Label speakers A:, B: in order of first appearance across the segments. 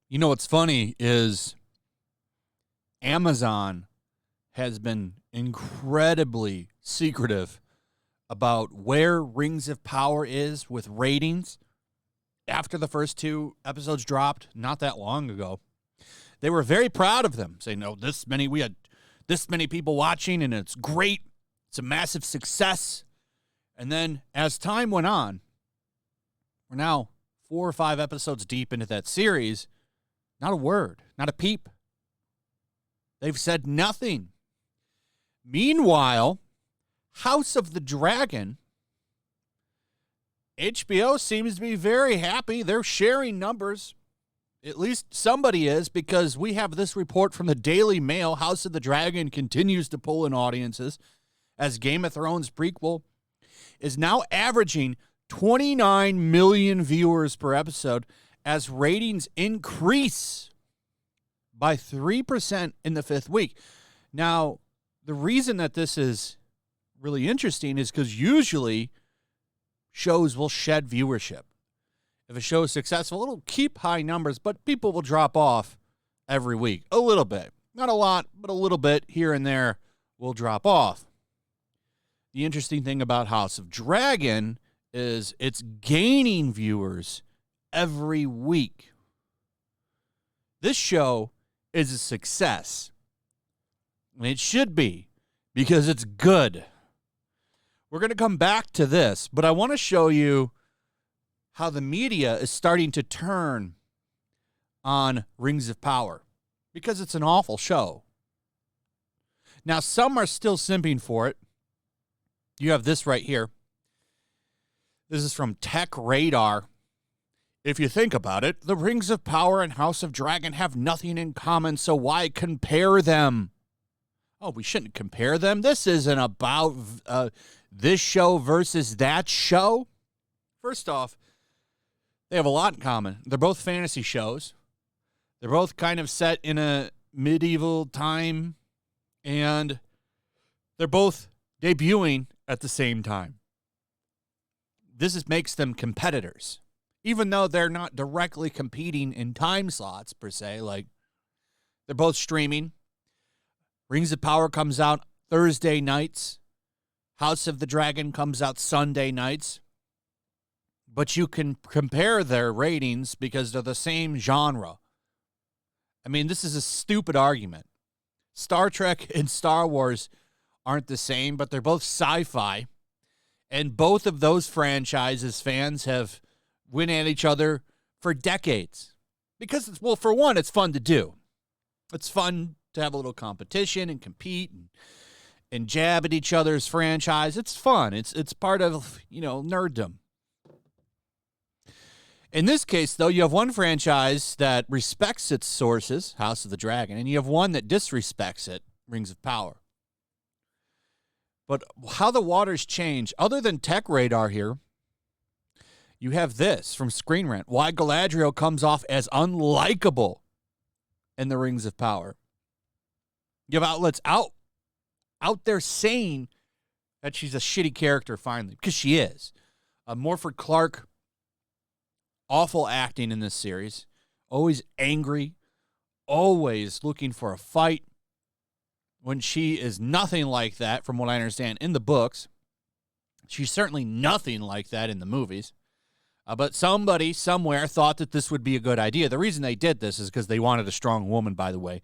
A: You know what's funny is Amazon has been incredibly secretive about where Rings of Power is with ratings after the first 2 episodes dropped not that long ago. They were very proud of them, saying, "No, we had this many people watching, and it's great. It's a massive success." And then as time went on, we're now 4 or 5 episodes deep into that series. Not a word, not a peep. They've said nothing. Meanwhile, House of the Dragon, HBO seems to be very happy. They're sharing numbers. At least somebody is, because we have this report from the Daily Mail. House of the Dragon continues to pull in audiences as Game of Thrones prequel is now averaging 29 million viewers per episode as ratings increase by 3% in the 5th week. Now, the reason that this is really interesting is because usually shows will shed viewership. If a show is successful, it'll keep high numbers, but people will drop off every week. A little bit. Not a lot, but a little bit here and there will drop off. The interesting thing about House of Dragon is it's gaining viewers every week. This show is a success. And it should be, because it's good. We're going to come back to this, but I want to show you how the media is starting to turn on Rings of Power, because it's an awful show. Now, some are still simping for it. You have this right here. This is from Tech Radar. If you think about it, the Rings of Power and House of Dragon have nothing in common, so why compare them? Oh, we shouldn't compare them. This isn't about this show versus that show. First off, they have a lot in common. They're both fantasy shows. They're both kind of set in a medieval time, and they're both debuting at the same time. Makes them competitors, even though they're not directly competing in time slots per se. Like, they're both streaming. Rings of Power comes out Thursday nights. House of the Dragon comes out Sunday nights. But you can compare their ratings because they're the same genre. I mean, this is a stupid argument. Star Trek and Star Wars aren't the same, but they're both sci-fi. And both of those franchises, fans have went at each other for decades. Because, for one, it's fun to do. It's fun to have a little competition and compete and jab at each other's franchise. It's fun. It's part of, nerddom. In this case, though, you have one franchise that respects its sources, House of the Dragon, and you have one that disrespects it, Rings of Power. But how the waters change, other than Tech Radar here, you have this from Screen Rant. Why Galadriel comes off as unlikable in the Rings of Power. You have outlets out there saying that she's a shitty character finally, because she is. Morford Clark, awful acting in this series. Always angry, always looking for a fight, when she is nothing like that, from what I understand, in the books. She's certainly nothing like that in the movies. But somebody somewhere thought that this would be a good idea. The reason they did this is because they wanted a strong woman, by the way.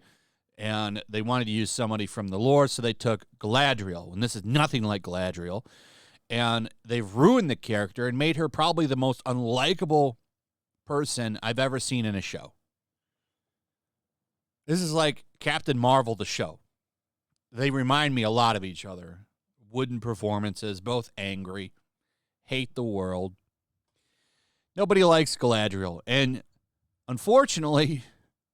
A: And they wanted to use somebody from the lore, so they took Galadriel. And this is nothing like Galadriel. And they've ruined the character and made her probably the most unlikable person I've ever seen in a show. This is like Captain Marvel, the show. They remind me a lot of each other. Wooden performances, both angry, hate the world. Nobody likes Galadriel. And unfortunately,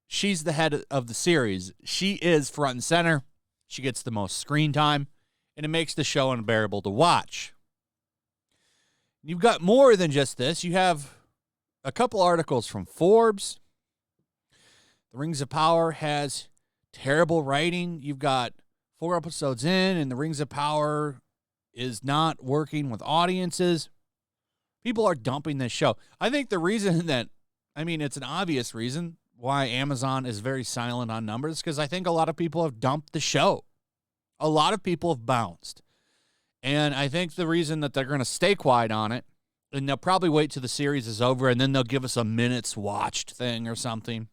A: she's the head of the series. She is front and center. She gets the most screen time, and it makes the show unbearable to watch. You've got more than just this. You have a couple articles from Forbes. The Rings of Power has terrible writing. You've got 4 episodes in, and the Rings of Power is not working with audiences. People are dumping this show. I think the reason that, it's an obvious reason why Amazon is very silent on numbers, because I think a lot of people have dumped the show. A lot of people have bounced. And I think the reason that they're going to stay quiet on it, and they'll probably wait till the series is over, and then they'll give us a minutes watched thing or something.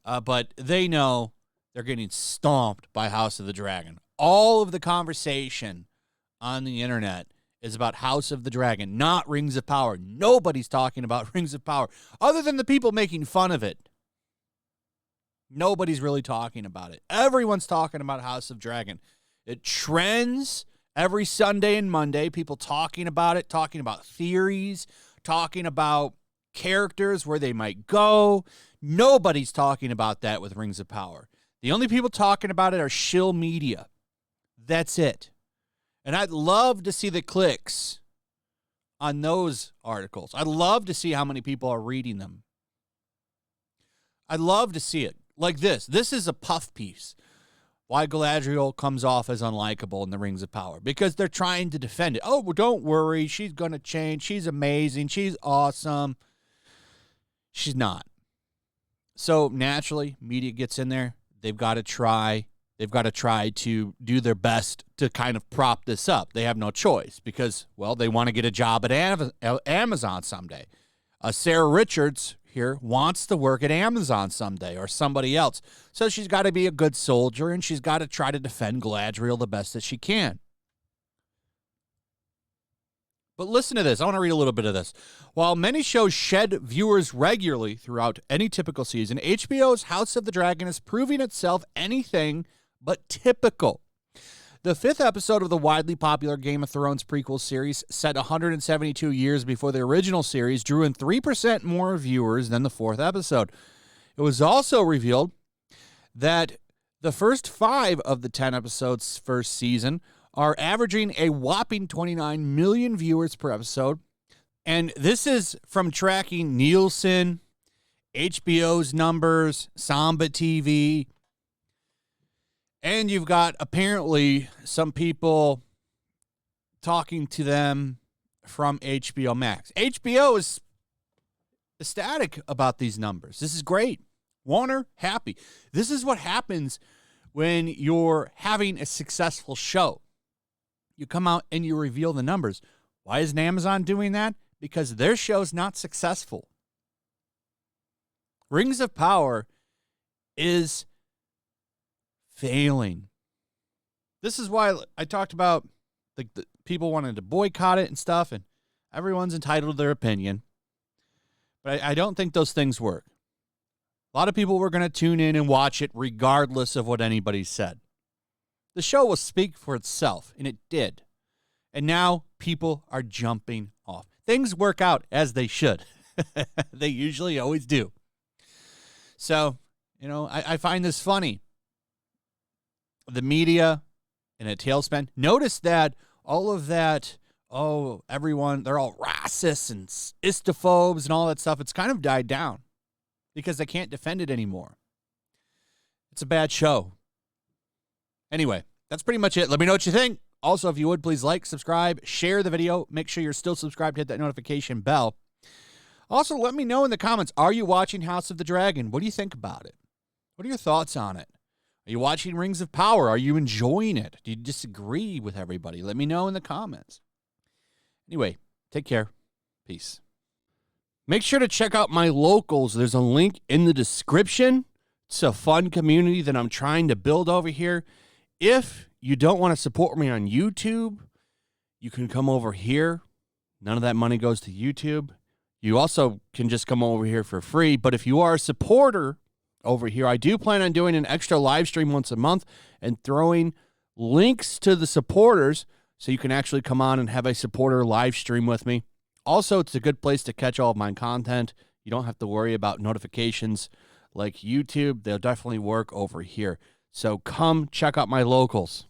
A: But they know they're getting stomped by House of the Dragon. All of the conversation on the internet is about House of the Dragon, not Rings of Power. Nobody's talking about Rings of Power, other than the people making fun of it. Nobody's really talking about it. Everyone's talking about House of Dragon. It trends every Sunday and Monday, people talking about it, talking about theories, talking about characters, where they might go. Nobody's talking about that with Rings of Power. The only people talking about it are shill media. That's it. And I'd love to see the clicks on those articles. I'd love to see how many people are reading them. I'd love to see it. Like this. This is a puff piece. Why Galadriel comes off as unlikable in the Rings of Power. Because they're trying to defend it. Oh, well, don't worry. She's going to change. She's amazing. She's awesome. She's not. So naturally, media gets in there. They've got to try. They've got to try to do their best to kind of prop this up. They have no choice because, well, they want to get a job at Amazon someday. Sarah Richards here wants to work at Amazon someday or somebody else. So she's got to be a good soldier, and she's got to try to defend Galadriel the best that she can. But listen to this. I want to read a little bit of this. While many shows shed viewers regularly throughout any typical season, HBO's House of the Dragon is proving itself anything but typical. The 5th episode of the widely popular Game of Thrones prequel series, set 172 years before the original series, drew in 3% more viewers than the 4th episode. It was also revealed that the first 5 of the 10 episodes first season are averaging a whopping 29 million viewers per episode. And this is from tracking Nielsen, HBO's numbers, Samba TV. And you've got apparently some people talking to them from HBO Max. HBO is ecstatic about these numbers. This is great. Warner, happy. This is what happens when you're having a successful show. You come out and you reveal the numbers. Why isn't Amazon doing that? Because their show's not successful. Rings of Power is failing. This is why I talked about the people wanting to boycott it and stuff, and everyone's entitled to their opinion. But I don't think those things work. A lot of people were going to tune in and watch it regardless of what anybody said. The show will speak for itself, and it did. And now people are jumping off. Things work out as they should. They usually always do. So, I find this funny. The media in a tailspin. Notice that all of that, everyone, they're all racists and istophobes and all that stuff. It's kind of died down because they can't defend it anymore. It's a bad show. Anyway, that's pretty much it. Let me know what you think. Also, if you would, please like, subscribe, share the video. Make sure you're still subscribed. Hit that notification bell. Also, let me know in the comments, are you watching House of the Dragon? What do you think about it? What are your thoughts on it? Are you watching Rings of Power? Are you enjoying it? Do you disagree with everybody? Let me know in the comments. Anyway, take care. Peace. Make sure to check out my locals. There's a link in the description. It's a fun community that I'm trying to build over here. If you don't want to support me on YouTube, you can come over here. None of that money goes to YouTube. You also can just come over here for free. But if you are a supporter over here, I do plan on doing an extra live stream once a month and throwing links to the supporters so you can actually come on and have a supporter live stream with me. Also, it's a good place to catch all of my content. You don't have to worry about notifications like YouTube. They'll definitely work over here. So come check out my locals.